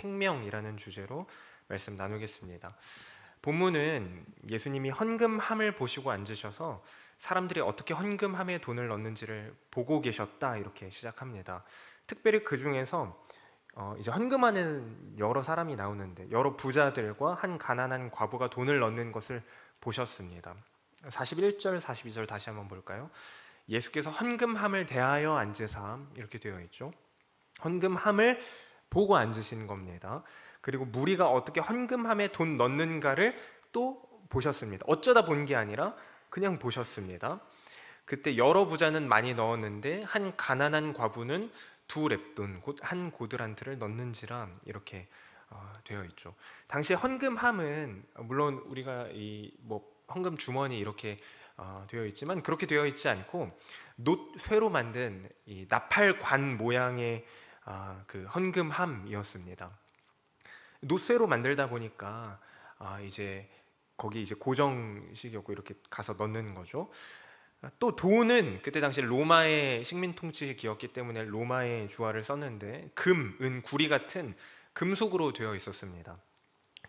생명이라는 주제로 말씀 나누겠습니다. 본문은 예수님이 헌금함을 보시고 앉으셔서 사람들이 어떻게 헌금함에 돈을 넣는지를 보고 계셨다 이렇게 시작합니다. 특별히 그 중에서 이제 헌금하는 여러 사람이 나오는데 여러 부자들과 한 가난한 과부가 돈을 넣는 것을 보셨습니다. 41절, 42절 다시 한번 볼까요? 예수께서 헌금함을 대하여 앉으사 이렇게 되어 있죠. 헌금함을 보고 앉으신 겁니다. 그리고 무리가 어떻게 헌금함에 돈 넣는가를 또 보셨습니다. 어쩌다 본 게 아니라 그냥 보셨습니다. 그때 여러 부자는 많이 넣었는데 한 가난한 과부는 2렙돈, 곧 한 고드란트를 넣는지라 이렇게 되어 있죠. 당시 헌금함은 물론 우리가 헌금 주머니 이렇게 되어 있지만 그렇게 되어 있지 않고 놋쇠로 만든 이 나팔관 모양의 그 헌금함이었습니다. 놋쇠로 만들다 보니까 이제 거기 이제 고정식이었고 이렇게 가서 넣는 거죠. 또 돈은 그때 당시 로마의 식민 통치기였기 때문에 로마의 주화를 썼는데 금, 은, 구리 같은 금속으로 되어 있었습니다.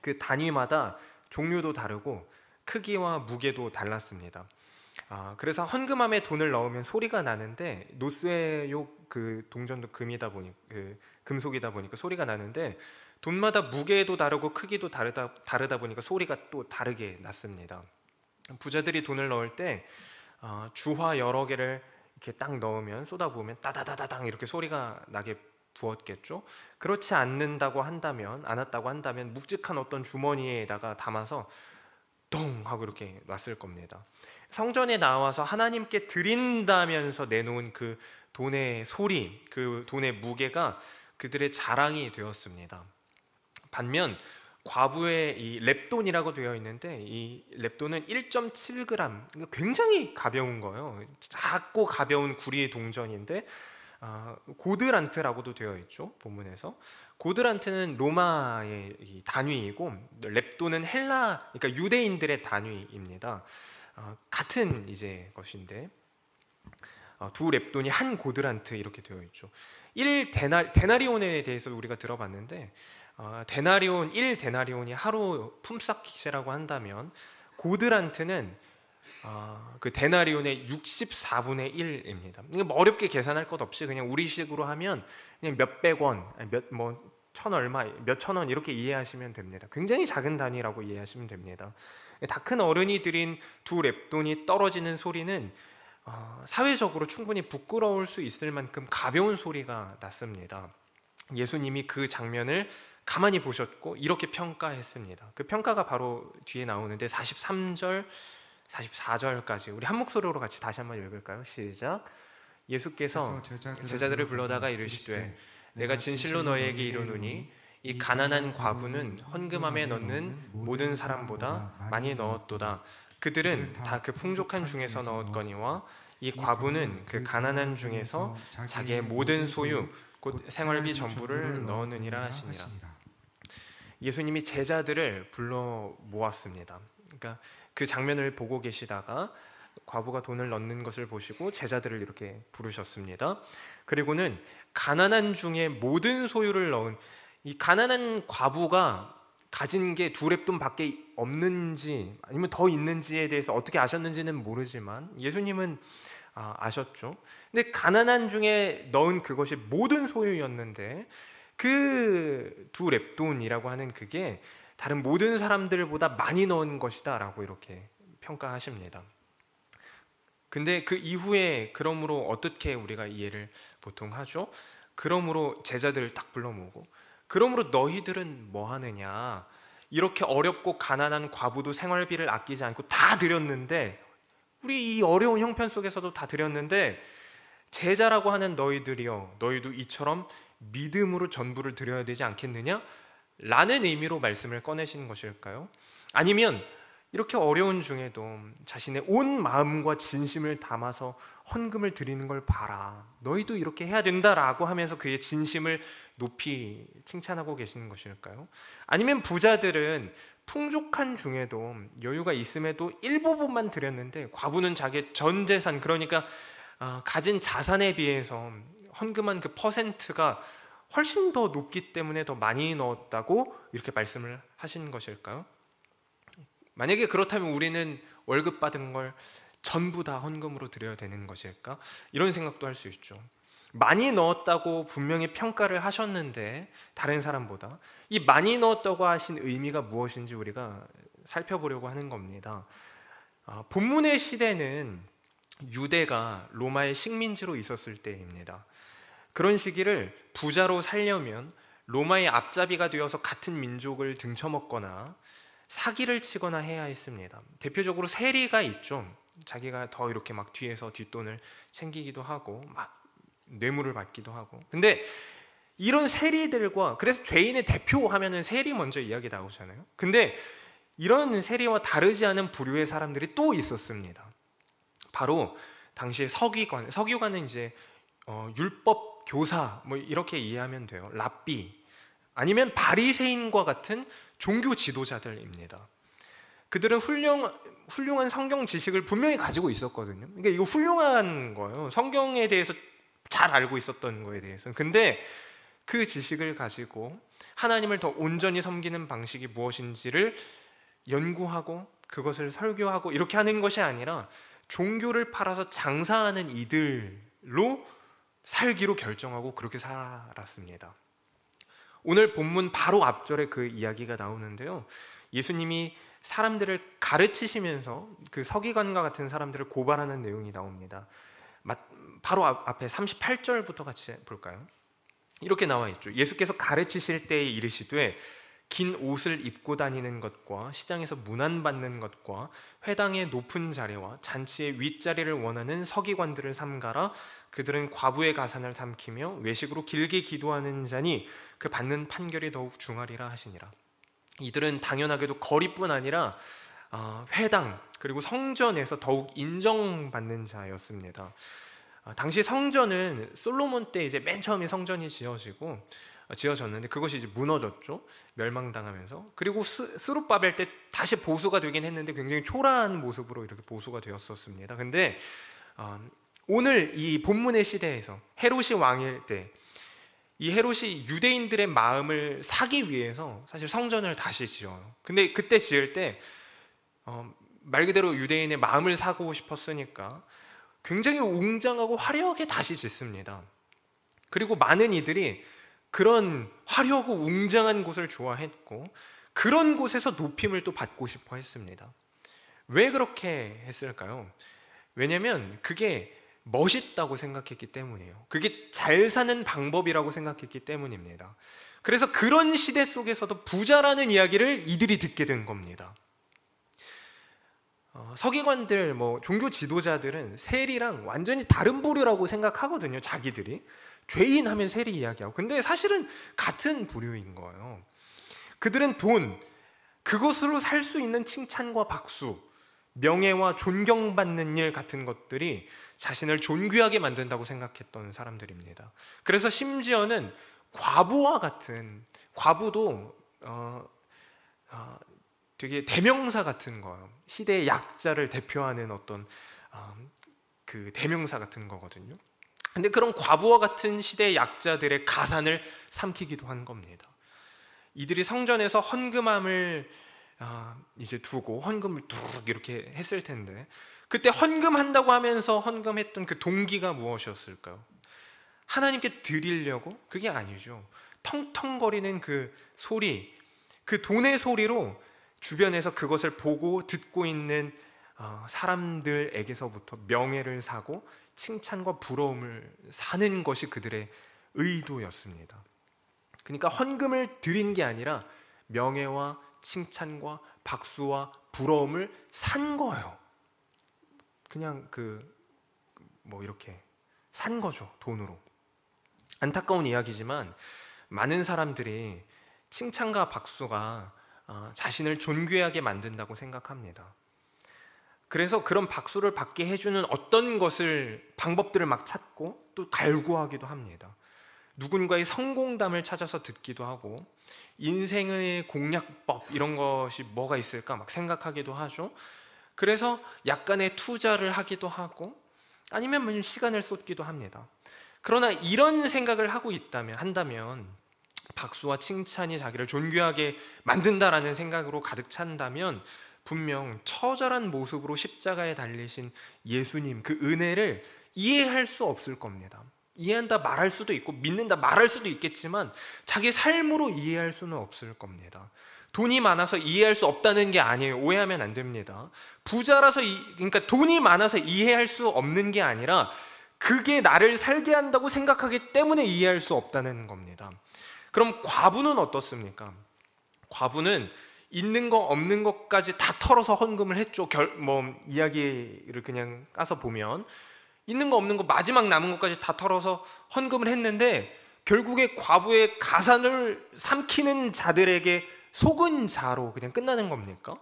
그 단위마다 종류도 다르고 크기와 무게도 달랐습니다. 그래서 헌금함에 돈을 넣으면 소리가 나는데 놋쇠요 그 동전도 금속이다 보니까 소리가 나는데 돈마다 무게도 다르고 크기도 다르다 보니까 소리가 또 다르게 났습니다. 부자들이 돈을 넣을 때 주화 여러 개를 이렇게 딱 넣으면 쏟아부으면 따다다다당 이렇게 소리가 나게 부었겠죠. 그렇지 않았다고 한다면 묵직한 어떤 주머니에다가 담아서 동 하고 이렇게 놨을 겁니다. 성전에 나와서 하나님께 드린다면서 내놓은 그 돈의 소리, 그 돈의 무게가 그들의 자랑이 되었습니다. 반면 과부의 이 렙돈이라고 되어 있는데 이 렙돈은 1.7g, 굉장히 가벼운 거예요. 작고 가벼운 구리의 동전인데 고드란트라고도 되어 있죠. 본문에서 고드란트는 로마의 이 단위이고 렙돈은 그러니까 유대인들의 단위입니다. 같은 이제 것인데 2렙돈이 한 고드란트 이렇게 되어 있죠. 데나리온에 대해서 우리가 들어봤는데 데나리온 1데나리온이 하루 품삯이라고 한다면 고드란트는 그 데나리온의 64분의 1입니다. 어렵게 계산할 것 없이 그냥 우리식으로 하면 그냥 몇백 원, 몇천 원 이렇게 이해하시면 됩니다. 굉장히 작은 단위라고 이해하시면 됩니다. 다 큰 어른이 들인 2렙돈이 떨어지는 소리는 사회적으로 충분히 부끄러울 수 있을 만큼 가벼운 소리가 났습니다. 예수님이 그 장면을 가만히 보셨고 이렇게 평가했습니다. 그 평가가 바로 뒤에 나오는데 43절, 44절까지 우리 한 목소리로 같이 다시 한번 읽을까요? 시작. 예수께서 제자들을 불러다가 이르시되 내가 진실로 너희에게 이르노니 이 가난한 과부는 헌금함에 넣는 모든 사람보다 많이 넣었도다. 그들은 다 그 풍족한 중에서 넣었거니와 이 과부는 그 가난한 중에서 자기의 모든 소유 곧 생활비 전부를 넣었느니라 하시니라. 예수님이 제자들을 불러 모았습니다. 그러니까 그 장면을 보고 계시다가 과부가 돈을 넣는 것을 보시고 제자들을 이렇게 부르셨습니다. 그리고는 가난한 중에 모든 소유를 넣은 이 가난한 과부가 가진 게 2렙돈 밖에 없는지 아니면 더 있는지에 대해서 어떻게 아셨는지는 모르지만 예수님은 아셨죠. 근데 가난한 중에 넣은 그것이 모든 소유였는데 그 2렙돈이라고 하는 그게 다른 모든 사람들보다 많이 넣은 것이다 라고 이렇게 평가하십니다. 근데 그 이후에 그러므로 어떻게 우리가 이해를 보통 하죠? 그러므로 제자들을 딱 불러 모으고 그러므로 너희들은 뭐 하느냐, 이렇게 어렵고 가난한 과부도 생활비를 아끼지 않고 다 드렸는데, 우리 이 어려운 형편 속에서도 다 드렸는데 제자라고 하는 너희들이여, 너희도 이처럼 믿음으로 전부를 드려야 되지 않겠느냐? 라는 의미로 말씀을 꺼내시는 것일까요? 아니면 이렇게 어려운 중에도 자신의 온 마음과 진심을 담아서 헌금을 드리는 걸 봐라, 너희도 이렇게 해야 된다라고 하면서 그의 진심을 높이 칭찬하고 계시는 것일까요? 아니면 부자들은 풍족한 중에도 여유가 있음에도 일부분만 드렸는데 과부는 자기의 전 재산, 그러니까 가진 자산에 비해서 헌금한 그 퍼센트가 훨씬 더 높기 때문에 더 많이 넣었다고 이렇게 말씀을 하신 것일까요? 만약에 그렇다면 우리는 월급 받은 걸 전부 다 헌금으로 드려야 되는 것일까? 이런 생각도 할 수 있죠. 많이 넣었다고 분명히 평가를 하셨는데 다른 사람보다 이 많이 넣었다고 하신 의미가 무엇인지 우리가 살펴보려고 하는 겁니다. 본문의 시대는 유대가 로마의 식민지로 있었을 때입니다. 그런 시기를 부자로 살려면 로마의 앞잡이가 되어서 같은 민족을 등쳐먹거나 사기를 치거나 해야 했습니다. 대표적으로 세리가 있죠. 자기가 더 이렇게 막 뒤에서 뒷돈을 챙기기도 하고 막 뇌물을 받기도 하고. 근데 이런 세리들과, 그래서 죄인의 대표 하면은 세리 먼저 이야기 나오잖아요. 근데 이런 세리와 다르지 않은 부류의 사람들이 또 있었습니다. 바로 당시의 서기관, 서기관은 이제 율법 교사 뭐 이렇게 이해하면 돼요. 랍비 아니면 바리새인과 같은 종교 지도자들입니다. 그들은 훌륭한 성경 지식을 분명히 가지고 있었거든요. 그러니까 이거 훌륭한 거예요. 성경에 대해서 잘 알고 있었던 거에 대해서. 근데 그 지식을 가지고 하나님을 더 온전히 섬기는 방식이 무엇인지를 연구하고 그것을 설교하고 이렇게 하는 것이 아니라 종교를 팔아서 장사하는 이들로 살기로 결정하고 그렇게 살았습니다. 오늘 본문 바로 앞절에 그 이야기가 나오는데요. 예수님이 사람들을 가르치시면서 그 서기관과 같은 사람들을 고발하는 내용이 나옵니다. 바로 앞에 38절부터 같이 볼까요? 이렇게 나와 있죠. 예수께서 가르치실 때에 이르시되 긴 옷을 입고 다니는 것과 시장에서 문안받는 것과 회당의 높은 자리와 잔치의 윗자리를 원하는 서기관들을 삼가라. 그들은 과부의 가산을 삼키며 외식으로 길게 기도하는 자니 그 받는 판결이 더욱 중하리라 하시니라. 이들은 당연하게도 거리뿐 아니라 회당 그리고 성전에서 더욱 인정받는 자였습니다. 당시 성전은 솔로몬 때 이제 맨 처음에 성전이 지어졌는데 그것이 이제 무너졌죠. 멸망당하면서. 그리고 스룹바벨 때 다시 보수가 되긴 했는데 굉장히 초라한 모습으로 이렇게 보수가 되었었습니다. 근데 오늘 이 본문의 시대에서 헤롯이 왕일 때 이 헤롯이 유대인들의 마음을 사기 위해서 사실 성전을 다시 지어요. 근데 그때 지을 때 말 그대로 유대인의 마음을 사고 싶었으니까 굉장히 웅장하고 화려하게 다시 짓습니다. 그리고 많은 이들이 그런 화려하고 웅장한 곳을 좋아했고 그런 곳에서 높임을 또 받고 싶어 했습니다. 왜 그렇게 했을까요? 왜냐하면 그게 멋있다고 생각했기 때문이에요. 그게 잘 사는 방법이라고 생각했기 때문입니다. 그래서 그런 시대 속에서도 부자라는 이야기를 이들이 듣게 된 겁니다. 서기관들, 종교 지도자들은 세리랑 완전히 다른 부류라고 생각하거든요. 자기들이 죄인 하면 세리 이야기하고. 근데 사실은 같은 부류인 거예요. 그들은 돈, 그것으로 살 수 있는 칭찬과 박수, 명예와 존경받는 일 같은 것들이 자신을 존귀하게 만든다고 생각했던 사람들입니다. 그래서 심지어는 과부와 같은, 과부도 되게 대명사 같은 거예요. 시대의 약자를 대표하는 어떤 그 대명사 같은 거거든요. 근데 그런 과부와 같은 시대의 약자들의 가산을 삼키기도 한 겁니다. 이들이 성전에서 헌금함을 이제 두고 헌금을 뚝 이렇게 했을 텐데 그때 헌금한다고 하면서 헌금했던 그 동기가 무엇이었을까요? 하나님께 드리려고? 그게 아니죠. 텅텅거리는 그 소리, 그 돈의 소리로 주변에서 그것을 보고 듣고 있는 사람들에게서부터 명예를 사고 칭찬과 부러움을 사는 것이 그들의 의도였습니다. 그러니까 헌금을 드린 게 아니라 명예와 칭찬과 박수와 부러움을 산 거예요. 그냥 이렇게 산 거죠, 돈으로. 안타까운 이야기지만 많은 사람들이 칭찬과 박수가 자신을 존귀하게 만든다고 생각합니다. 그래서 그런 박수를 받게 해주는 어떤 방법들을 막 찾고 또 갈구하기도 합니다. 누군가의 성공담을 찾아서 듣기도 하고 인생의 공략법 이런 것이 뭐가 있을까 막 생각하기도 하죠. 그래서 약간의 투자를 하기도 하고 아니면 시간을 쏟기도 합니다. 그러나 이런 생각을 하고 한다면, 박수와 칭찬이 자기를 존귀하게 만든다라는 생각으로 가득 찬다면 분명 처절한 모습으로 십자가에 달리신 예수님, 그 은혜를 이해할 수 없을 겁니다. 이해한다 말할 수도 있고 믿는다 말할 수도 있겠지만 자기 삶으로 이해할 수는 없을 겁니다. 돈이 많아서 이해할 수 없다는 게 아니에요. 오해하면 안 됩니다. 부자라서 그러니까 돈이 많아서 이해할 수 없는 게 아니라 그게 나를 살게 한다고 생각하기 때문에 이해할 수 없다는 겁니다. 그럼 과부는 어떻습니까? 과부는 있는 거 없는 것까지 다 털어서 헌금을 했죠. 이야기를 그냥 까서 보면 있는 거 없는 거 마지막 남은 것까지 다 털어서 헌금을 했는데 결국에 과부의 가산을 삼키는 자들에게 속은 자로 그냥 끝나는 겁니까?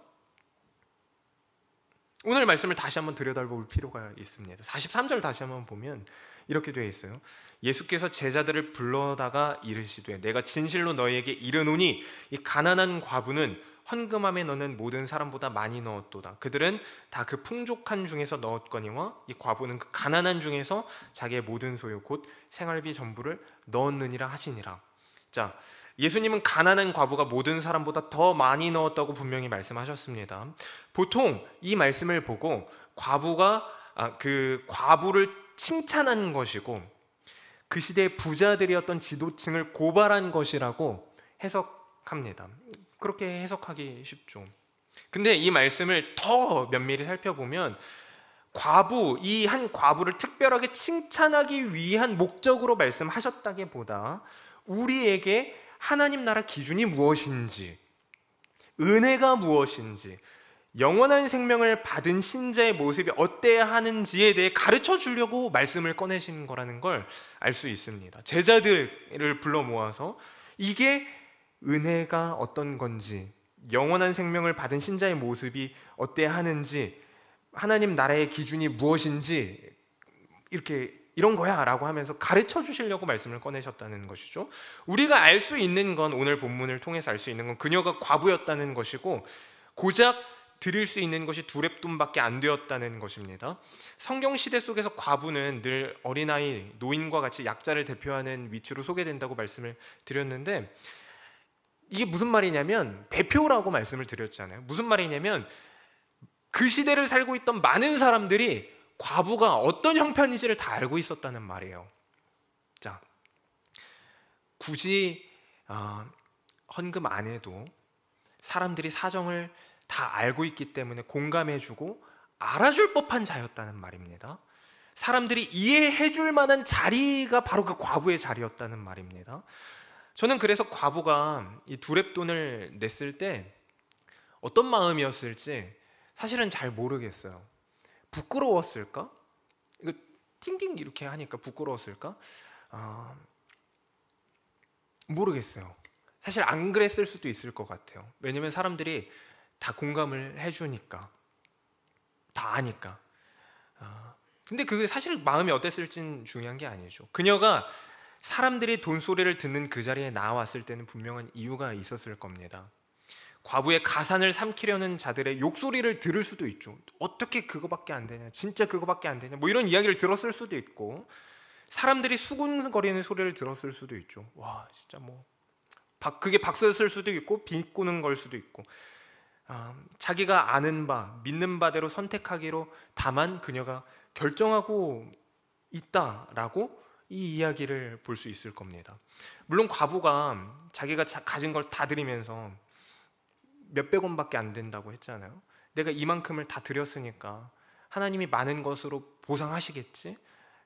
오늘 말씀을 다시 한번 들여다볼 필요가 있습니다. 43절 다시 한번 보면 이렇게 되어 있어요. 예수께서 제자들을 불러다가 이르시되 내가 진실로 너희에게 이르노니 이 가난한 과부는 헌금함에 넣는 모든 사람보다 많이 넣었도다. 그들은 다 그 풍족한 중에서 넣었거니와 이 과부는 그 가난한 중에서 자기의 모든 소유 곧 생활비 전부를 넣었느니라 하시니라. 자, 예수님은 가난한 과부가 모든 사람보다 더 많이 넣었다고 분명히 말씀하셨습니다. 보통 이 말씀을 보고 그 과부를 칭찬한 것이고 그 시대의 부자들이었던 지도층을 고발한 것이라고 해석합니다. 그렇게 해석하기 쉽죠. 근데 이 말씀을 더 면밀히 살펴보면 이 한 과부를 특별하게 칭찬하기 위한 목적으로 말씀하셨다기보다 우리에게 하나님 나라 기준이 무엇인지, 은혜가 무엇인지, 영원한 생명을 받은 신자의 모습이 어때야 하는지에 대해 가르쳐 주려고 말씀을 꺼내신 거라는 걸 알 수 있습니다. 제자들을 불러 모아서 이게 은혜가 어떤 건지, 영원한 생명을 받은 신자의 모습이 어때야 하는지, 하나님 나라의 기준이 무엇인지 이런 거야 라고 하면서 가르쳐 주시려고 말씀을 꺼내셨다는 것이죠. 우리가 알 수 있는 건, 오늘 본문을 통해서 알 수 있는 건 그녀가 과부였다는 것이고 고작 드릴 수 있는 것이 두렙돈밖에 안 되었다는 것입니다. 성경 시대 속에서 과부는 늘 어린아이, 노인과 같이 약자를 대표하는 위치로 소개된다고 말씀을 드렸는데 이게 무슨 말이냐면 대표라고 말씀을 드렸잖아요. 무슨 말이냐면 그 시대를 살고 있던 많은 사람들이 과부가 어떤 형편인지를 다 알고 있었다는 말이에요. 자, 굳이 헌금 안 해도 사람들이 사정을 다 알고 있기 때문에 공감해주고 알아줄 법한 자였다는 말입니다. 사람들이 이해해줄 만한 자리가 바로 그 과부의 자리였다는 말입니다. 저는 그래서 과부가 이 두렙돈을 냈을 때 어떤 마음이었을지 사실은 잘 모르겠어요. 부끄러웠을까? 이거 띵띵 이렇게 하니까 부끄러웠을까? 모르겠어요. 사실 안 그랬을 수도 있을 것 같아요. 왜냐면 사람들이 다 공감을 해주니까, 다 아니까. 근데 그게 사실 마음이 어땠을진 중요한 게 아니죠. 그녀가 사람들이 돈소리를 듣는 그 자리에 나왔을 때는 분명한 이유가 있었을 겁니다. 과부의 가산을 삼키려는 자들의 욕소리를 들을 수도 있죠. 어떻게 그거밖에 안 되냐, 진짜 그거밖에 안 되냐, 뭐 이런 이야기를 들었을 수도 있고, 사람들이 수군거리는 소리를 들었을 수도 있죠. 와, 진짜 그게 박수였을 수도 있고 비꼬는 걸 수도 있고, 자기가 아는 바, 믿는 바대로 선택하기로 다만 그녀가 결정하고 있다라고 이 이야기를 볼 수 있을 겁니다. 물론 과부가 자기가 가진 걸 다 드리면서 몇백 원밖에 안 된다고 했잖아요. 내가 이만큼을 다 드렸으니까 하나님이 많은 것으로 보상하시겠지?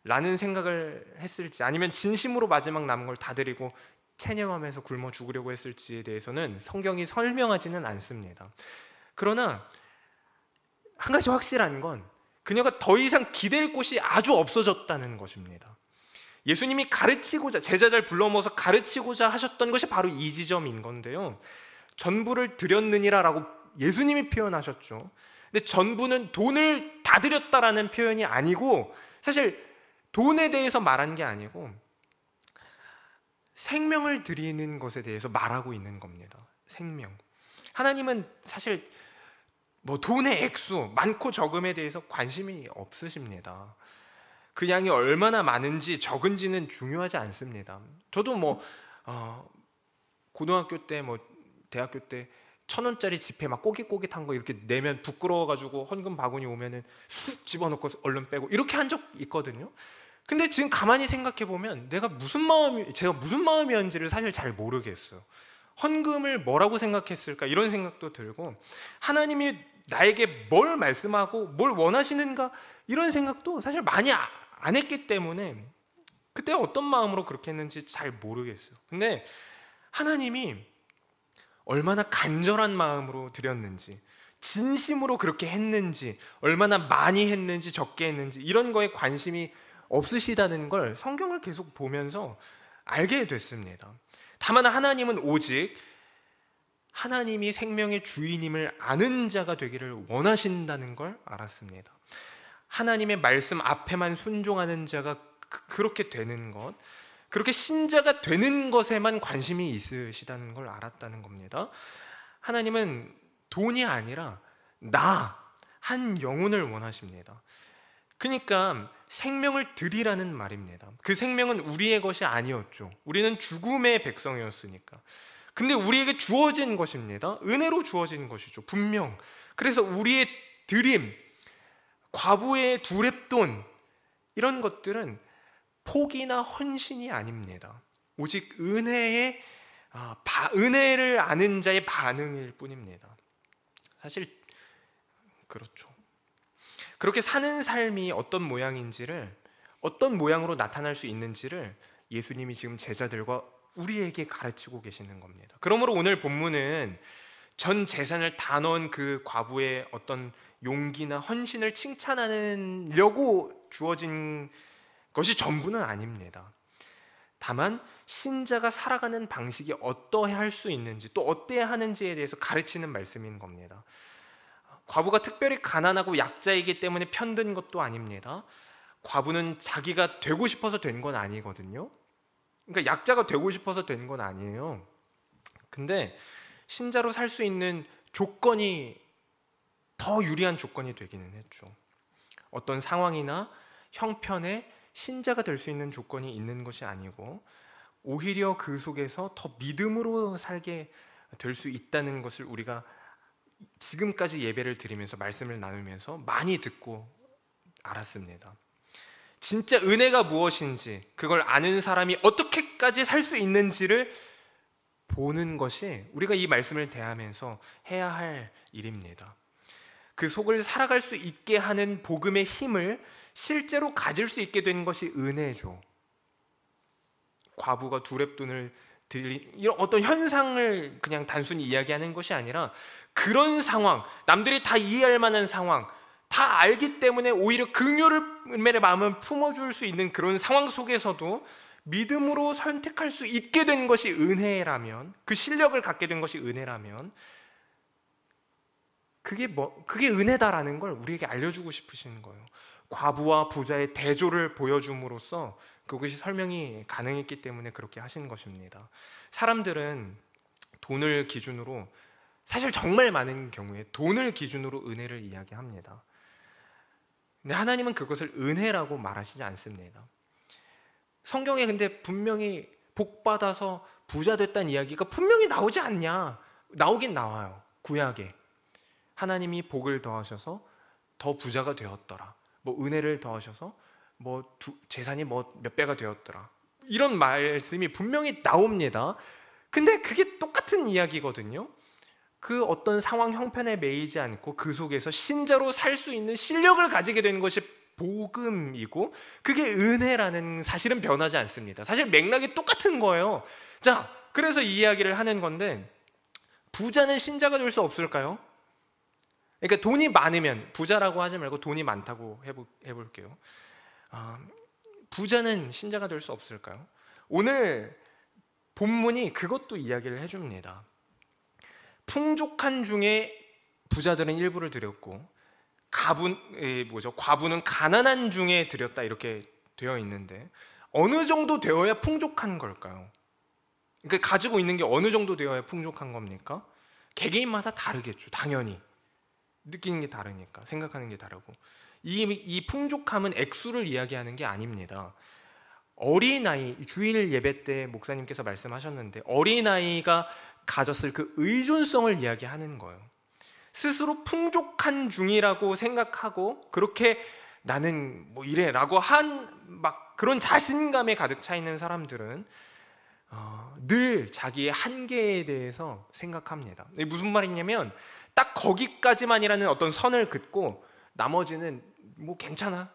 라는 생각을 했을지, 아니면 진심으로 마지막 남은 걸 다 드리고 체념하면서 굶어 죽으려고 했을지에 대해서는 성경이 설명하지는 않습니다. 그러나 한 가지 확실한 건 그녀가 더 이상 기댈 곳이 아주 없어졌다는 것입니다. 예수님이 제자들 불러 모아서 가르치고자 하셨던 것이 바로 이 지점인 건데요. 전부를 드렸느니라 라고 예수님이 표현하셨죠. 근데 전부는 돈을 다 드렸다라는 표현이 아니고, 사실 돈에 대해서 말한 게 아니고 생명을 드리는 것에 대해서 말하고 있는 겁니다. 생명. 하나님은 사실 돈의 액수, 많고 적음에 대해서 관심이 없으십니다. 그 양이 얼마나 많은지 적은지는 중요하지 않습니다. 저도 고등학교 때 대학교 때 1,000원짜리 지폐 막 꼬깃꼬깃한 거 이렇게 내면 부끄러워가지고 헌금 바구니 오면은 쑥 집어넣고 얼른 빼고 이렇게 한 적 있거든요. 근데 지금 가만히 생각해 보면 제가 무슨 마음이었는지를 사실 잘 모르겠어요. 헌금을 뭐라고 생각했을까 이런 생각도 들고, 하나님이 나에게 뭘 말씀하고 뭘 원하시는가 이런 생각도 사실 많이 안 했기 때문에 그때 어떤 마음으로 그렇게 했는지 잘 모르겠어요. 근데 하나님이 얼마나 간절한 마음으로 드렸는지, 진심으로 그렇게 했는지, 얼마나 많이 했는지 적게 했는지 이런 거에 관심이 없으시다는 걸 성경을 계속 보면서 알게 됐습니다. 다만 하나님은 오직 하나님이 생명의 주인임을 아는 자가 되기를 원하신다는 걸 알았습니다. 하나님의 말씀 앞에만 순종하는 자가 그렇게 되는 것, 그렇게 신자가 되는 것에만 관심이 있으시다는 걸 알았다는 겁니다. 하나님은 돈이 아니라 한 영혼을 원하십니다. 그러니까 생명을 드리라는 말입니다. 그 생명은 우리의 것이 아니었죠. 우리는 죽음의 백성이었으니까. 근데 우리에게 주어진 것입니다. 은혜로 주어진 것이죠, 분명. 그래서 우리의 드림, 과부의 두렙돈, 이런 것들은 포기나 헌신이 아닙니다. 오직 은혜를 아는 자의 반응일 뿐입니다. 사실 그렇죠. 그렇게 사는 삶이 어떤 모양인지를, 어떤 모양으로 나타날 수 있는지를 예수님이 지금 제자들과 우리에게 가르치고 계시는 겁니다. 그러므로 오늘 본문은 전 재산을 다 넣은 그 과부의 어떤 용기나 헌신을 칭찬하려고 주어진 것이 전부는 아닙니다. 다만 신자가 살아가는 방식이 어떠해 할 수 있는지, 또 어때야 하는지에 대해서 가르치는 말씀인 겁니다. 과부가 특별히 가난하고 약자이기 때문에 편든 것도 아닙니다. 과부는 자기가 되고 싶어서 된 건 아니거든요. 그러니까 약자가 되고 싶어서 된 건 아니에요. 근데 신자로 살 수 있는 조건이 더 유리한 조건이 되기는 했죠. 어떤 상황이나 형편에 신자가 될 수 있는 조건이 있는 것이 아니고, 오히려 그 속에서 더 믿음으로 살게 될 수 있다는 것을 우리가 지금까지 예배를 드리면서 말씀을 나누면서 많이 듣고 알았습니다. 진짜 은혜가 무엇인지, 그걸 아는 사람이 어떻게까지 살 수 있는지를 보는 것이 우리가 이 말씀을 대하면서 해야 할 일입니다. 그 속을 살아갈 수 있게 하는 복음의 힘을 실제로 가질 수 있게 된 것이 은혜죠. 과부가 두렙돈을 드린 이런 어떤 현상을 그냥 단순히 이야기하는 것이 아니라, 그런 상황, 남들이 다 이해할 만한 상황, 다 알기 때문에 오히려 긍휼의 마음을 품어줄 수 있는 그런 상황 속에서도 믿음으로 선택할 수 있게 된 것이 은혜라면, 그 실력을 갖게 된 것이 은혜라면, 그게 은혜다라는 걸 우리에게 알려주고 싶으신 거예요. 과부와 부자의 대조를 보여줌으로써 그것이 설명이 가능했기 때문에 그렇게 하신 것입니다. 사람들은 돈을 기준으로, 사실 정말 많은 경우에 돈을 기준으로 은혜를 이야기합니다. 근데 하나님은 그것을 은혜라고 말하시지 않습니다. 성경에 근데 분명히 복받아서 부자 됐다는 이야기가 분명히 나오지 않냐? 나오긴 나와요. 구약에 하나님이 복을 더하셔서 더 부자가 되었더라, 은혜를 더하셔서 재산이 몇 배가 되었더라, 이런 말씀이 분명히 나옵니다. 근데 그게 똑같은 이야기거든요. 그 어떤 상황 형편에 매이지 않고 그 속에서 신자로 살 수 있는 실력을 가지게 되는 것이 복음이고, 그게 은혜라는 사실은 변하지 않습니다. 사실 맥락이 똑같은 거예요. 자, 그래서 이 이야기를 하는 건데, 부자는 신자가 될 수 없을까요? 그러니까 돈이 많으면, 부자라고 하지 말고 돈이 많다고 해볼게요. 부자는 신자가 될 수 없을까요? 오늘 본문이 그것도 이야기를 해줍니다. 풍족한 중에 부자들은 일부를 드렸고, 과부는 가난한 중에 드렸다, 이렇게 되어 있는데 어느 정도 되어야 풍족한 걸까요? 그러니까 가지고 있는 게 어느 정도 되어야 풍족한 겁니까? 개개인마다 다르겠죠. 당연히 느끼는 게 다르니까, 생각하는 게 다르고, 이 풍족함은 액수를 이야기하는 게 아닙니다. 어린아이, 주일 예배 때 목사님께서 말씀하셨는데 어린아이가 가졌을 그 의존성을 이야기하는 거예요. 스스로 풍족한 중이라고 생각하고 그렇게 나는 뭐 이래 라고 막 그런 자신감에 가득 차 있는 사람들은 늘 자기의 한계에 대해서 생각합니다. 이게 무슨 말이냐면 딱 거기까지만이라는 어떤 선을 긋고 나머지는 뭐 괜찮아,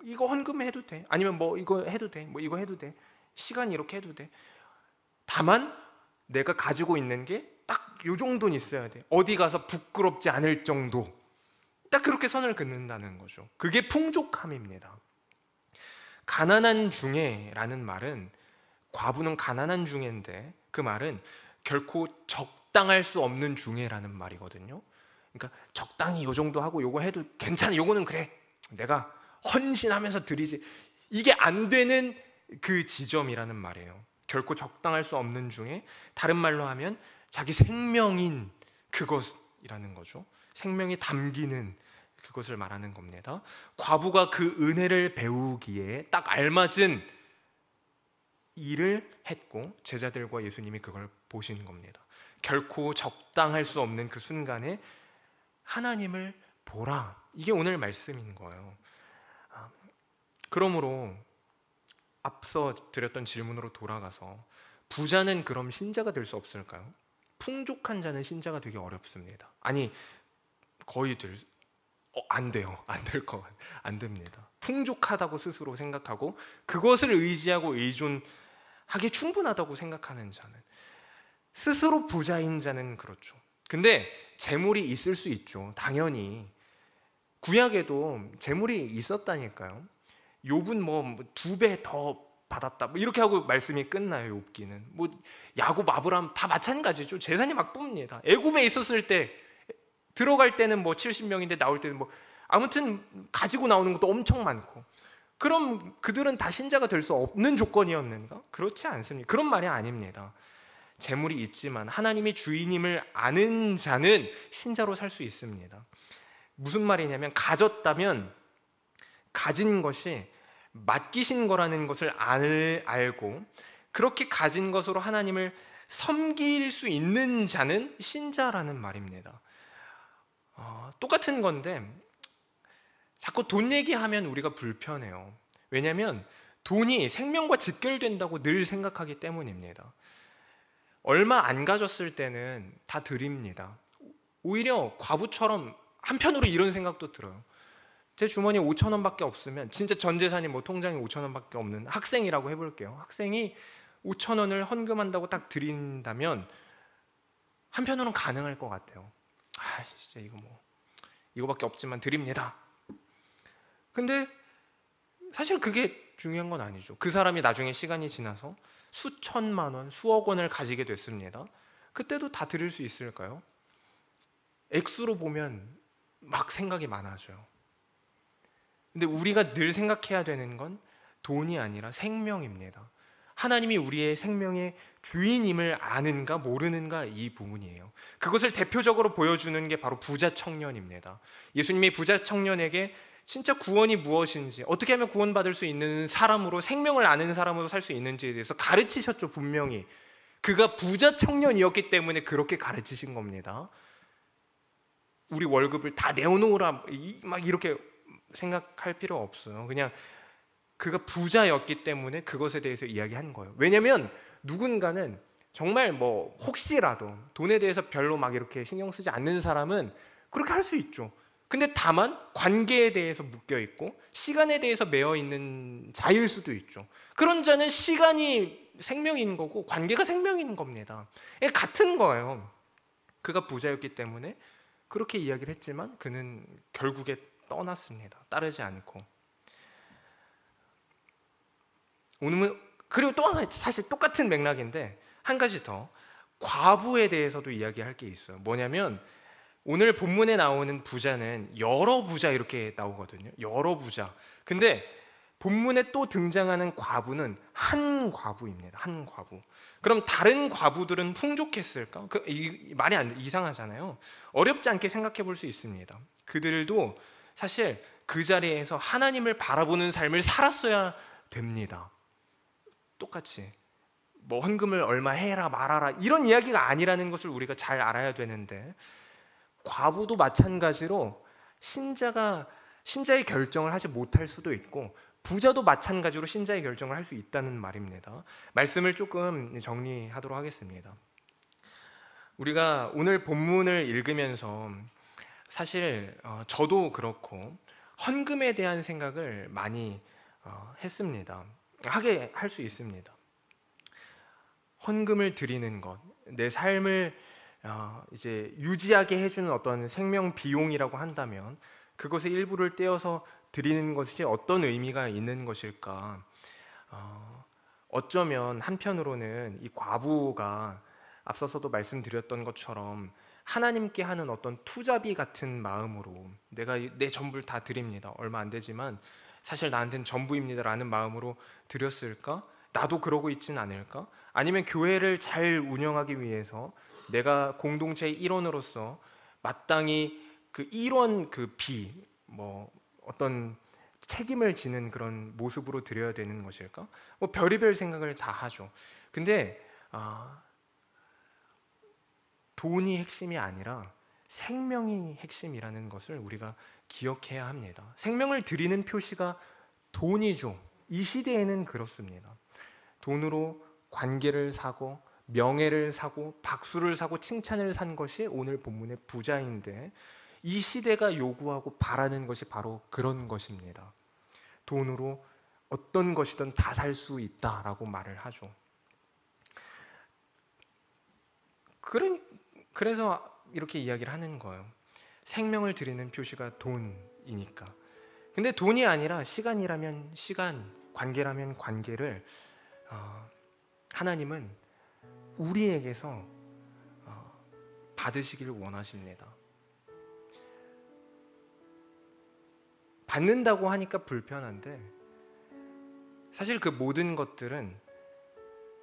이거 헌금해도 돼, 아니면 뭐 이거 해도 돼, 뭐 이거 해도 돼, 시간 이렇게 해도 돼. 다만 내가 가지고 있는 게 딱 요 정도는 있어야 돼. 어디 가서 부끄럽지 않을 정도. 딱 그렇게 선을 긋는다는 거죠. 그게 풍족함입니다. 가난한 중에라는 말은, 과부는 가난한 중에인데 그 말은 결코 적당할 수 없는 중에라는 말이거든요. 그러니까 적당히 요 정도 하고 요거 해도 괜찮아, 요거는 그래, 내가 헌신하면서 드리지, 이게 안 되는 그 지점이라는 말이에요. 결코 적당할 수 없는 중에, 다른 말로 하면 자기 생명인 그것이라는 거죠. 생명이 담기는 그것을 말하는 겁니다. 과부가 그 은혜를 배우기에 딱 알맞은 일을 했고 제자들과 예수님이 그걸 보신 겁니다. 결코 적당할 수 없는 그 순간에 하나님을 보라, 이게 오늘 말씀인 거예요. 그러므로 앞서 드렸던 질문으로 돌아가서, 부자는 그럼 신자가 될 수 없을까요? 풍족한 자는 신자가 되기 어렵습니다. 아니, 거의 안 돼요. 안 됩니다. 풍족하다고 스스로 생각하고 그것을 의지하고 의존하기 충분하다고 생각하는 자는, 스스로 부자인 자는 그렇죠. 근데 재물이 있을 수 있죠. 당연히 구약에도 재물이 있었다니까요. 욥은 뭐 2배 더 받았다, 뭐 이렇게 하고 말씀이 끝나요. 욥기는 뭐 야곱, 아브라함 다 마찬가지죠. 재산이 막 뿜니다. 애굽에 있었을 때 들어갈 때는 뭐 70명인데 나올 때는 뭐 아무튼 가지고 나오는 것도 엄청 많고. 그럼 그들은 다 신자가 될 수 없는 조건이었는가? 그렇지 않습니다. 그런 말이 아닙니다. 재물이 있지만 하나님이 주인임을 아는 자는 신자로 살 수 있습니다. 무슨 말이냐면, 가졌다면 가진 것이 맡기신 거라는 것을 알고 그렇게 가진 것으로 하나님을 섬길 수 있는 자는 신자라는 말입니다. 똑같은 건데 자꾸 돈 얘기하면 우리가 불편해요. 왜냐하면 돈이 생명과 직결된다고 늘 생각하기 때문입니다. 얼마 안 가졌을 때는 다 드립니다. 오히려 과부처럼 한편으로 이런 생각도 들어요. 제 주머니에 5천 원밖에 없으면, 진짜 전 재산이 뭐 통장에 5천 원밖에 없는 학생이라고 해볼게요. 학생이 5천 원을 헌금한다고 딱 드린다면 한편으로는 가능할 것 같아요. 진짜 이거밖에 없지만 드립니다. 근데 사실 그게 중요한 건 아니죠. 그 사람이 나중에 시간이 지나서 수천만 원, 수억 원을 가지게 됐습니다. 그때도 다 드릴 수 있을까요? 액수로 보면 막 생각이 많아져요. 근데 우리가 늘 생각해야 되는 건 돈이 아니라 생명입니다. 하나님이 우리의 생명의 주인임을 아는가 모르는가, 이 부분이에요. 그것을 대표적으로 보여주는 게 바로 부자 청년입니다. 예수님이 부자 청년에게 진짜 구원이 무엇인지, 어떻게 하면 구원받을 수 있는 사람으로, 생명을 아는 사람으로 살 수 있는지에 대해서 가르치셨죠. 분명히 그가 부자 청년이었기 때문에 그렇게 가르치신 겁니다. 우리 월급을 다 내어놓으라 막 이렇게 생각할 필요 없어요. 그냥 그가 부자였기 때문에 그것에 대해서 이야기한 거예요. 왜냐하면 누군가는 정말 뭐 혹시라도 돈에 대해서 별로 막 이렇게 신경 쓰지 않는 사람은 그렇게 할 수 있죠. 근데 다만 관계에 대해서 묶여 있고 시간에 대해서 매여 있는 자일 수도 있죠. 그런 자는 시간이 생명인 거고 관계가 생명인 겁니다. 같은 거예요. 그가 부자였기 때문에 그렇게 이야기를 했지만 그는 결국에 떠났습니다. 따르지 않고. 오늘은 그리고 또 하나, 사실 똑같은 맥락인데 한 가지 더, 과부에 대해서도 이야기할 게 있어요. 뭐냐면 오늘 본문에 나오는 부자는 여러 부자 이렇게 나오거든요. 여러 부자. 근데 본문에 또 등장하는 과부는 한 과부입니다. 한 과부. 그럼 다른 과부들은 풍족했을까? 말이 이상하잖아요. 어렵지 않게 생각해 볼 수 있습니다. 그들도 사실 그 자리에서 하나님을 바라보는 삶을 살았어야 됩니다. 똑같이 뭐 헌금을 얼마 해라 말아라 이런 이야기가 아니라는 것을 우리가 잘 알아야 되는데, 과부도 마찬가지로 신자의 결정을 하지 못할 수도 있고 부자도 마찬가지로 신자의 결정을 할 수 있다는 말입니다. 말씀을 조금 정리하도록 하겠습니다. 우리가 오늘 본문을 읽으면서 사실 저도 그렇고 헌금에 대한 생각을 많이 했습니다. 하게 할 수 있습니다. 헌금을 드리는 것, 내 삶을 이제 유지하게 해주는 어떤 생명 비용이라고 한다면 그것의 일부를 떼어서 드리는 것이 어떤 의미가 있는 것일까? 어쩌면 한편으로는 이 과부가 앞서서도 말씀드렸던 것처럼 하나님께 하는 어떤 투자비 같은 마음으로 내가 내 전부를 다 드립니다. 얼마 안 되지만 사실 나한테는 전부입니다라는 마음으로 드렸을까? 나도 그러고 있진 않을까? 아니면 교회를 잘 운영하기 위해서 내가 공동체의 일원으로서 마땅히 그 일원 뭐 어떤 책임을 지는 그런 모습으로 드려야 되는 것일까? 뭐 별의별 생각을 다 하죠. 근데 돈이 핵심이 아니라 생명이 핵심이라는 것을 우리가 기억해야 합니다. 생명을 드리는 표시가 돈이죠. 이 시대에는 그렇습니다. 돈으로 관계를 사고 명예를 사고 박수를 사고 칭찬을 산 것이 오늘 본문의 부자인데, 이 시대가 요구하고 바라는 것이 바로 그런 것입니다. 돈으로 어떤 것이든 다 살 수 있다라고 말을 하죠. 그래서 이렇게 이야기를 하는 거예요. 생명을 드리는 표시가 돈이니까. 근데 돈이 아니라 시간이라면 시간, 관계라면 관계를 하나님은 우리에게서 받으시기를 원하십니다. 받는다고 하니까 불편한데 사실 그 모든 것들은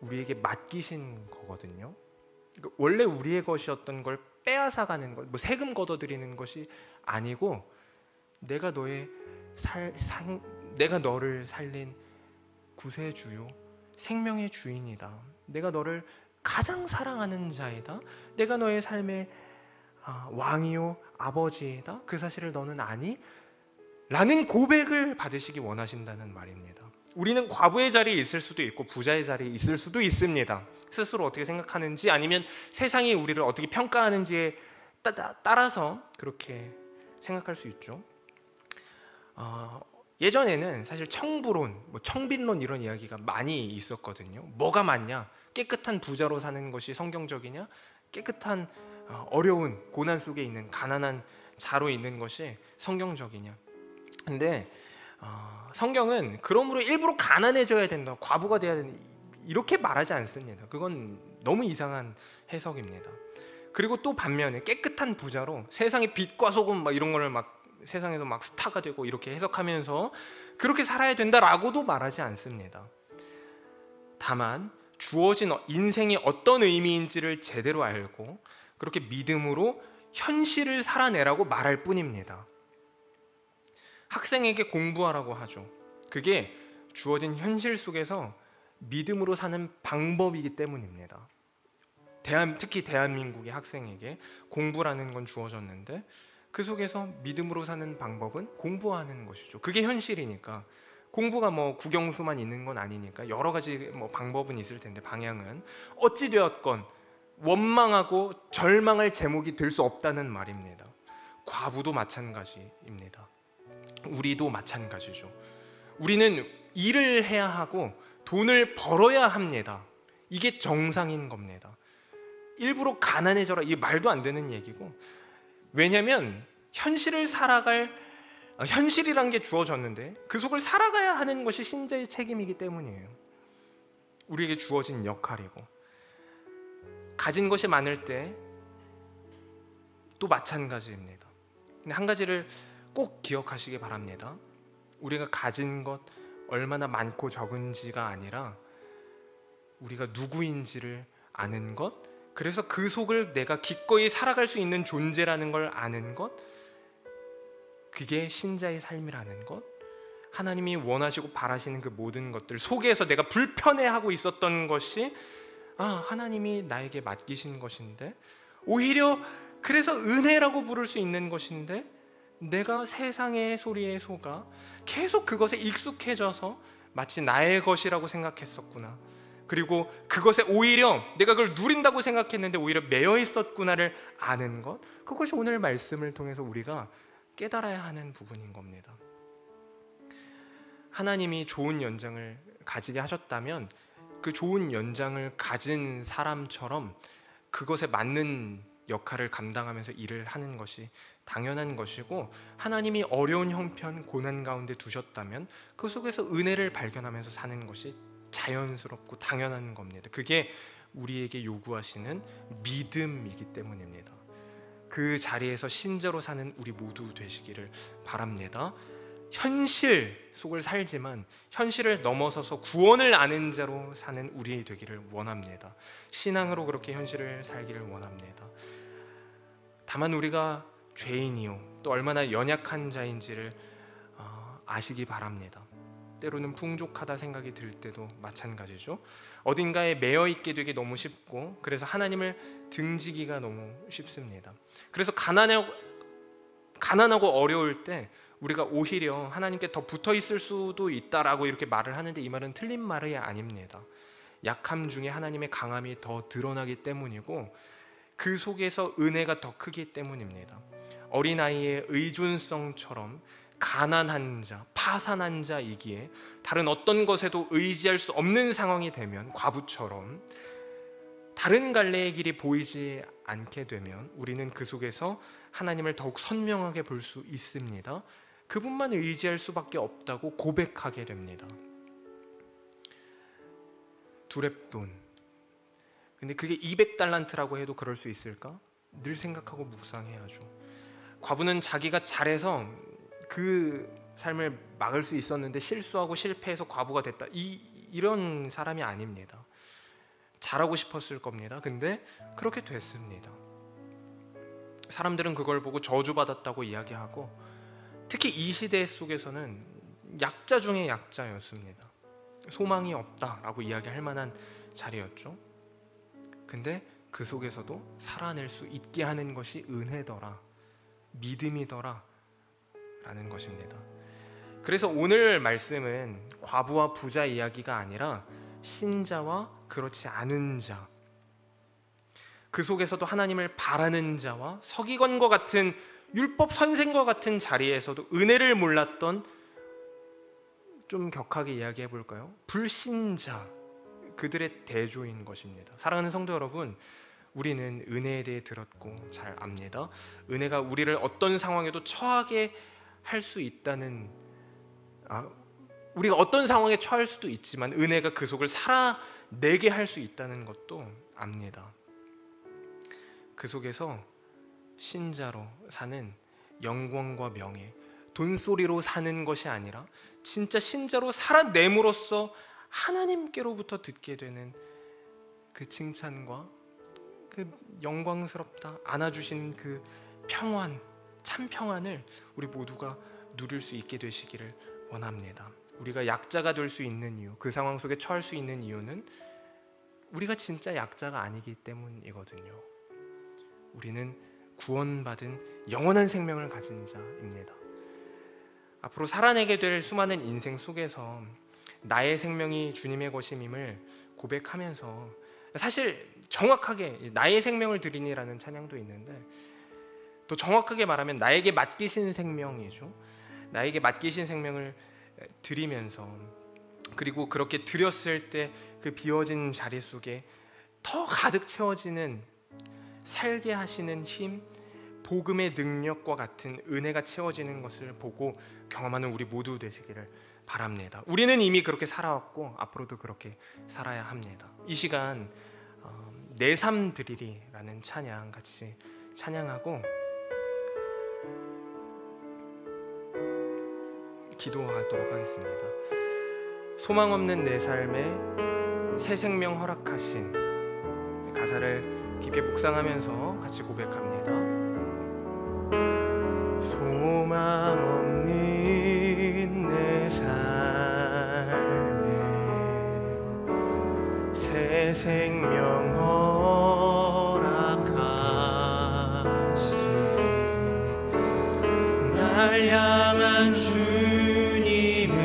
우리에게 맡기신 거거든요. 원래 우리의 것이었던 걸 빼앗아가는 것, 뭐 세금 걷어들이는 것이 아니고 내가 너를 살린 구세주요, 생명의 주인이다. 내가 너를 가장 사랑하는 자이다. 내가 너의 삶의 왕이요 아버지이다. 그 사실을 너는 아니? 라는 고백을 받으시기 원하신다는 말입니다. 우리는 과부의 자리에 있을 수도 있고 부자의 자리에 있을 수도 있습니다. 스스로 어떻게 생각하는지 아니면 세상이 우리를 어떻게 평가하는지에 따라서 그렇게 생각할 수 있죠. 예전에는 사실 청부론, 청빈론 이런 이야기가 많이 있었거든요. 뭐가 맞냐? 깨끗한 부자로 사는 것이 성경적이냐? 깨끗한 어려운 고난 속에 있는 가난한 자로 있는 것이 성경적이냐? 근데 성경은 그러므로 일부러 가난해져야 된다, 과부가 돼야 된다 이렇게 말하지 않습니다. 그건 너무 이상한 해석입니다. 그리고 또 반면에 깨끗한 부자로 세상의 빛과 소금 막 이런 거를 막 세상에서 막 스타가 되고 이렇게 해석하면서 그렇게 살아야 된다라고도 말하지 않습니다. 다만 주어진 인생이 어떤 의미인지를 제대로 알고 그렇게 믿음으로 현실을 살아내라고 말할 뿐입니다. 학생에게 공부하라고 하죠. 그게 주어진 현실 속에서 믿음으로 사는 방법이기 때문입니다. 특히 대한민국의 학생에게 공부라는 건 주어졌는데 그 속에서 믿음으로 사는 방법은 공부하는 것이죠. 그게 현실이니까. 공부가 뭐 국영수만 있는 건 아니니까 여러 가지 방법은 있을 텐데 방향은 어찌 되었건 원망하고 절망할 제목이 될 수 없다는 말입니다. 과부도 마찬가지입니다. 우리도 마찬가지죠. 우리는 일을 해야 하고 돈을 벌어야 합니다. 이게 정상인 겁니다. 일부러 가난해져라 이 말도 안 되는 얘기고, 왜냐하면 현실이란 게 주어졌는데 그 속을 살아가야 하는 것이 신자의 책임이기 때문이에요. 우리에게 주어진 역할이고, 가진 것이 많을 때 또 마찬가지입니다. 근데 한 가지를 꼭 기억하시기 바랍니다. 우리가 가진 것 얼마나 많고 적은지가 아니라 우리가 누구인지를 아는 것, 그래서 그 속을 내가 기꺼이 살아갈 수 있는 존재라는 걸 아는 것, 그게 신자의 삶이라는 것, 하나님이 원하시고 바라시는 그 모든 것들 속에서 내가 불편해하고 있었던 것이 하나님이 나에게 맡기신 것인데, 오히려 그래서 은혜라고 부를 수 있는 것인데, 내가 세상의 소리에 속아 계속 그것에 익숙해져서 마치 나의 것이라고 생각했었구나, 그리고 그것에 오히려 내가 그걸 누린다고 생각했는데 오히려 매여 있었구나를 아는 것, 그것이 오늘 말씀을 통해서 우리가 깨달아야 하는 부분인 겁니다. 하나님이 좋은 연장을 가지게 하셨다면 그 좋은 연장을 가진 사람처럼 그것에 맞는 역할을 감당하면서 일을 하는 것이 당연한 것이고, 하나님이 어려운 형편, 고난 가운데 두셨다면 그 속에서 은혜를 발견하면서 사는 것이 자연스럽고 당연한 겁니다. 그게 우리에게 요구하시는 믿음이기 때문입니다. 그 자리에서 신자로 사는 우리 모두 되시기를 바랍니다. 현실 속을 살지만 현실을 넘어서서 구원을 아는 자로 사는 우리 되기를 원합니다. 신앙으로 그렇게 현실을 살기를 원합니다. 다만 우리가 죄인이요 또 얼마나 연약한 자인지를 아시기 바랍니다. 때로는 풍족하다 생각이 들 때도 마찬가지죠. 어딘가에 매여 있게 되기 너무 쉽고, 그래서 하나님을 등지기가 너무 쉽습니다. 그래서 가난하고 어려울 때 우리가 오히려 하나님께 더 붙어 있을 수도 있다라고 이렇게 말을 하는데, 이 말은 틀린 말이 아닙니다. 약함 중에 하나님의 강함이 더 드러나기 때문이고, 그 속에서 은혜가 더 크기 때문입니다. 어린아이의 의존성처럼 가난한 자, 파산한 자이기에 다른 어떤 것에도 의지할 수 없는 상황이 되면, 과부처럼 다른 갈래의 길이 보이지 않게 되면 우리는 그 속에서 하나님을 더욱 선명하게 볼 수 있습니다. 그분만 의지할 수밖에 없다고 고백하게 됩니다. 두렙돈, 근데 그게 200달란트라고 해도 그럴 수 있을까? 늘 생각하고 묵상해야죠. 과부는 자기가 잘해서 그 삶을 막을 수 있었는데 실수하고 실패해서 과부가 됐다, 이런 사람이 아닙니다. 잘하고 싶었을 겁니다. 근데 그렇게 됐습니다. 사람들은 그걸 보고 저주받았다고 이야기하고, 특히 이 시대 속에서는 약자 중에 약자였습니다. 소망이 없다라고 이야기할 만한 자리였죠. 근데 그 속에서도 살아낼 수 있게 하는 것이 은혜더라, 믿음이더라 라는 것입니다. 그래서 오늘 말씀은 과부와 부자 이야기가 아니라 신자와 그렇지 않은 자, 그 속에서도 하나님을 바라는 자와 서기관과 같은 율법 선생과 같은 자리에서도 은혜를 몰랐던, 좀 격하게 이야기해 볼까요? 불신자, 그들의 대조인 것입니다. 사랑하는 성도 여러분, 우리는 은혜에 대해 들었고 잘 압니다. 은혜가 우리를 어떤 상황에도 처하게 할 수 있다는, 우리가 어떤 상황에 처할 수도 있지만 은혜가 그 속을 살아내게 할 수 있다는 것도 압니다. 그 속에서 신자로 사는 영광과 명예, 돈소리로 사는 것이 아니라 진짜 신자로 살아냄으로써 하나님께로부터 듣게 되는 그 칭찬과 그 영광스럽다, 안아주시는 그 평안, 참 평안을 우리 모두가 누릴 수 있게 되시기를 원합니다. 우리가 약자가 될 수 있는 이유, 그 상황 속에 처할 수 있는 이유는 우리가 진짜 약자가 아니기 때문이거든요. 우리는 구원받은 영원한 생명을 가진 자입니다. 앞으로 살아내게 될 수많은 인생 속에서 나의 생명이 주님의 것임을 고백하면서, 사실 정확하게 나의 생명을 드리니라는 찬양도 있는데, 또 정확하게 말하면 나에게 맡기신 생명이죠. 나에게 맡기신 생명을 드리면서, 그리고 그렇게 드렸을 때 그 비워진 자리 속에 더 가득 채워지는 살게 하시는 힘, 복음의 능력과 같은 은혜가 채워지는 것을 보고 경험하는 우리 모두 되시기를 바랍니다. 우리는 이미 그렇게 살아왔고 앞으로도 그렇게 살아야 합니다. 이 시간 내 삶 드리리라는 찬양 같이 찬양하고 기도하도록 하겠습니다. 소망 없는 내 삶에 새 생명 허락하신 가사를 깊게 묵상하면서 같이 고백합니다. 소망 향한 주님의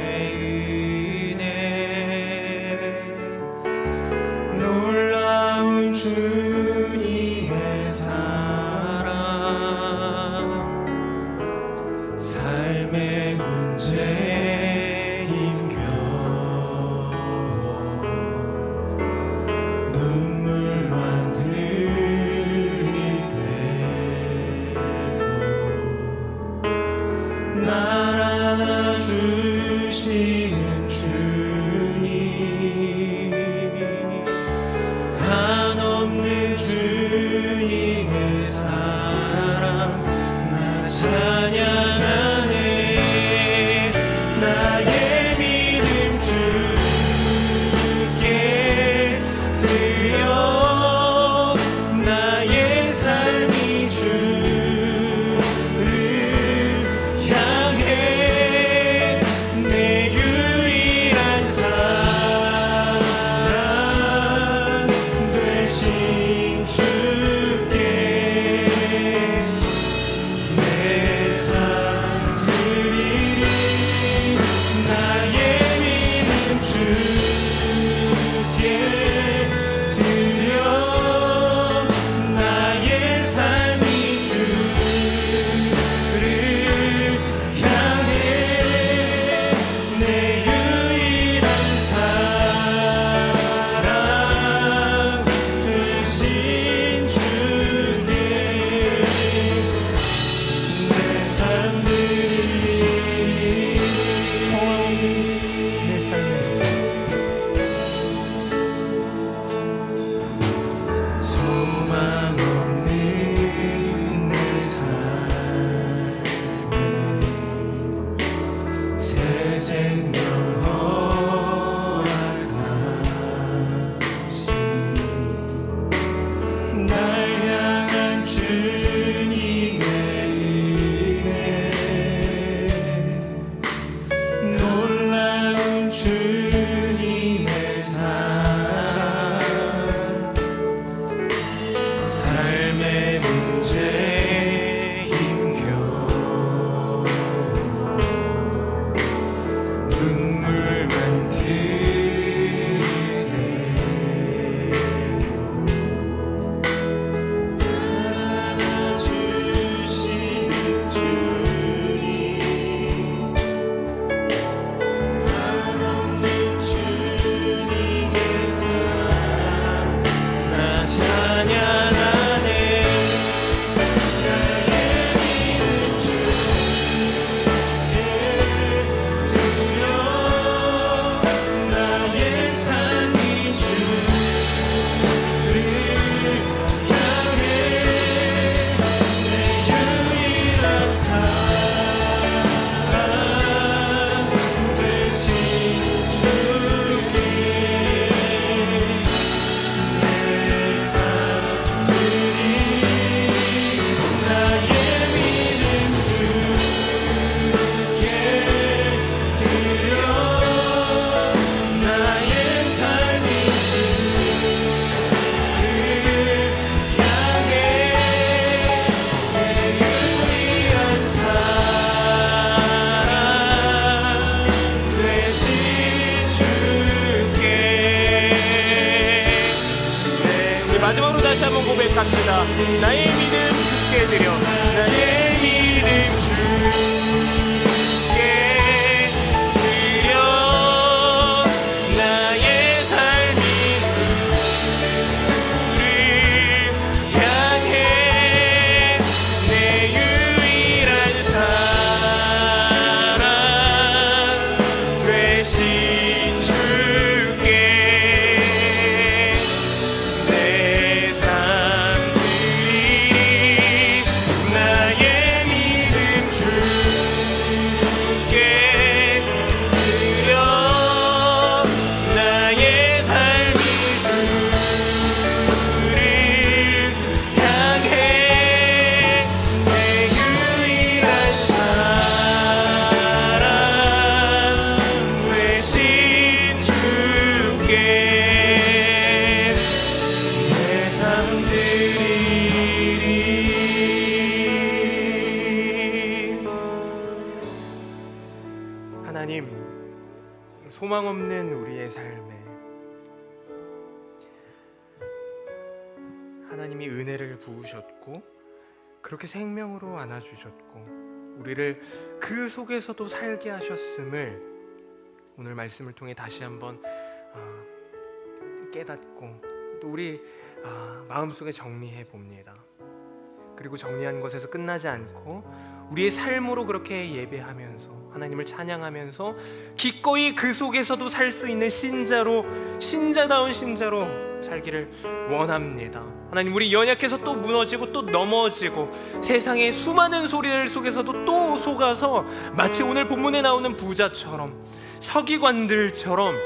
은혜, 놀라운 주님의 사랑, 삶의 문제 힘겨워 눈물만 흘릴 때도 날 안아주시는 주님, 한없는 주님의 사랑 나 찬양하네. 나의 믿음 주께 드려, 나의 삶이 주를 향해 내 유일한 사랑 되신 주께 내 삶 드리리. 나의 믿음 주께 드려, 나의 삶이 주를 향해 내 유일한 사랑 되신 주께 내 삶들이 소망 없는 내 삶에 새 생명 허락하신 날 향한 주님의 은혜, 놀라운 주님의 사랑, 삶의 문제 힘겨워 눈물만 흘릴 때도 안아주시는 주님, 한없는 주님의 사랑 나 찬양하네. 나의 믿음 주께 드려, 나의 삶이 주를 향해 내 유일한 사랑 되신 주께 내 삶 드리리. 나의 믿음 주께 드려, 나의 삶이 주를 향해 내 유일한 사랑 되신 주께. 우리 마지막으로 다시 한번 고백합시다. 나의 믿음 주께 드려, 나의 믿음 주께 드려, 나의 삶이 주를 향해 내 유일한 사랑 되신 주께 내 삶 드리리. 소망 없는 우리의 삶에 하나님이 은혜를 부으셨고 그렇게 생명으로 안아주셨고 우리를 그 속에서도 살게 하셨음을 오늘 말씀을 통해 다시 한번 깨닫고 또 우리 마음속에 정리해 봅니다. 그리고 정리한 것에서 끝나지 않고 우리의 삶으로 그렇게 예배하면서 하나님을 찬양하면서 기꺼이 그 속에서도 살 수 있는 신자로, 신자다운 신자로 살기를 원합니다. 하나님, 우리 연약해서 또 무너지고 또 넘어지고 세상의 수많은 소리들 속에서도 또 속아서 마치 오늘 본문에 나오는 부자처럼 서기관들처럼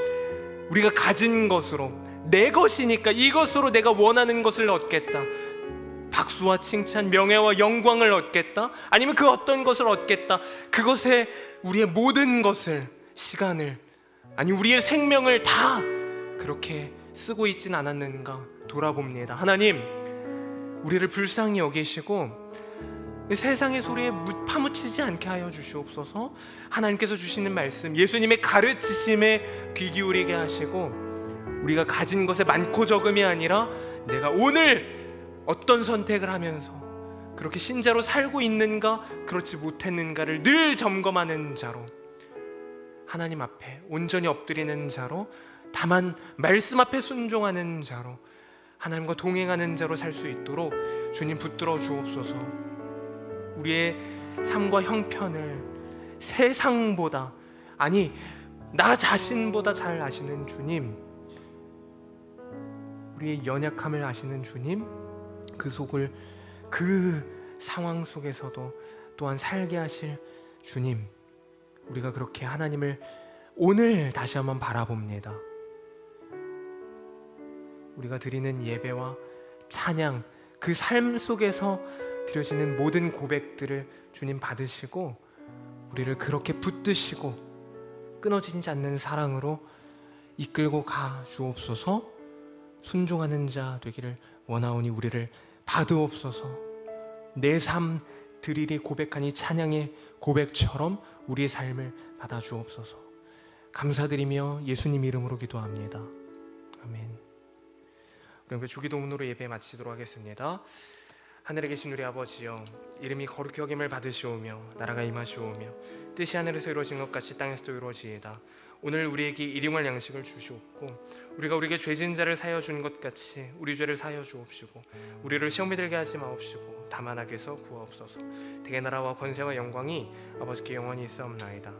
우리가 가진 것으로 내 것이니까 이것으로 내가 원하는 것을 얻겠다, 박수와 칭찬, 명예와 영광을 얻겠다, 아니면 그 어떤 것을 얻겠다, 그것에 우리의 모든 것을, 시간을, 아니 우리의 생명을 다 그렇게 쓰고 있진 않았는가 돌아봅니다. 하나님, 우리를 불쌍히 여기시고 세상의 소리에 파묻히지 않게 하여 주시옵소서. 하나님께서 주시는 말씀, 예수님의 가르치심에 귀 기울이게 하시고 우리가 가진 것에 많고 적음이 아니라 내가 오늘 어떤 선택을 하면서 그렇게 신자로 살고 있는가 그렇지 못했는가를 늘 점검하는 자로, 하나님 앞에 온전히 엎드리는 자로, 다만 말씀 앞에 순종하는 자로, 하나님과 동행하는 자로 살 수 있도록 주님 붙들어 주옵소서. 우리의 삶과 형편을 세상보다, 아니 나 자신보다 잘 아시는 주님, 우리의 연약함을 아시는 주님, 그 속을, 그 상황 속에서도 또한 살게 하실 주님, 우리가 그렇게 하나님을 오늘 다시 한번 바라봅니다. 우리가 드리는 예배와 찬양, 그 삶 속에서 드려지는 모든 고백들을 주님 받으시고 우리를 그렇게 붙드시고 끊어지지 않는 사랑으로 이끌고 가 주옵소서. 순종하는 자 되기를 원하오니 우리를 받으옵소서. 내 삶 드리리 고백하니 찬양의 고백처럼 우리의 삶을 받아 주옵소서. 감사드리며 예수님 이름으로 기도합니다. 아멘. 우리 주기도문으로 예배 마치도록 하겠습니다. 하늘에 계신 우리 아버지여, 이름이 거룩히 여김을 받으시오며 나라가 임하시오며 뜻이 하늘에서 이루어진 것 같이 땅에서도 이루어지이다. 오늘 우리에게 일용할 양식을 주시옵고 우리가 우리에게 죄진 자를 사하여 준 것 같이 우리 죄를 사하여 주옵시고 우리를 시험에 들게 하지 마옵시고 다만 악에서 구하옵소서. 대개 나라와 권세와 영광이 아버지께 영원히 있사옵나이다.